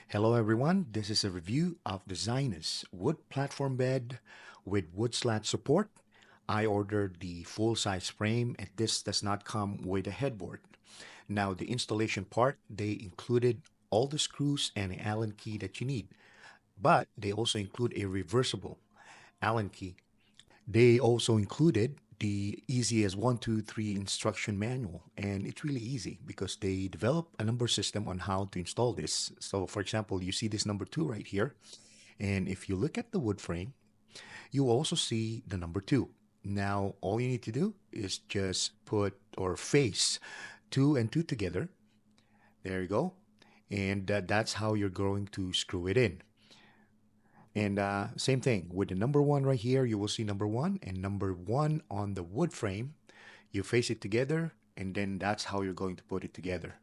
Hello everyone, this is a review of the Zinus wood platform bed with wood slat support. I ordered the full-size frame and this does not come with a headboard. Now the installation part, they included all the screws and an Allen key that you need, but they also include a reversible Allen key. They also included the easy as 1, 2, 3 instruction manual, and it's really easy because they develop a number system on how to install this. So, for example, you see this number 2 right here, and if you look at the wood frame, you also see the number 2. Now, all you need to do is just put or face 2 and 2 together. There you go. And that's how you're going to screw it in. And same thing with the number 1 right here, you will see number 1 and number 1 on the wood frame. You face it together, and then that's how you're going to put it together.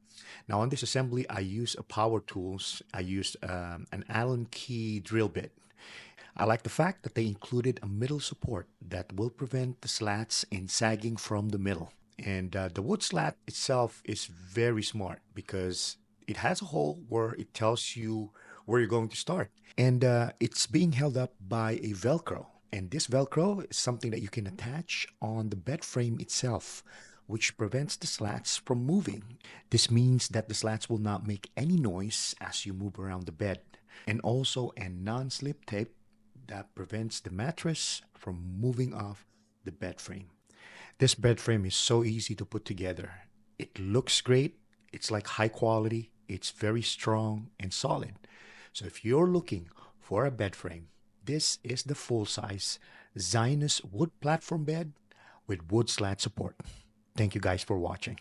Now on this assembly, I use a power tools. I used an Allen key drill bit. I like the fact that they included a middle support that will prevent the slats in sagging from the middle. And the wood slat itself is very smart because it has a hole where it tells you where you're going to start. And it's being held up by a Velcro. And this Velcro is something that you can attach on the bed frame itself, which prevents the slats from moving. This means that the slats will not make any noise as you move around the bed. And also a non-slip tape that prevents the mattress from moving off the bed frame. This bed frame is so easy to put together. It looks great. It's like high quality. It's very strong and solid. So if you're looking for a bed frame, this is the full-size Zinus wood platform bed with wood slat support. Thank you guys for watching.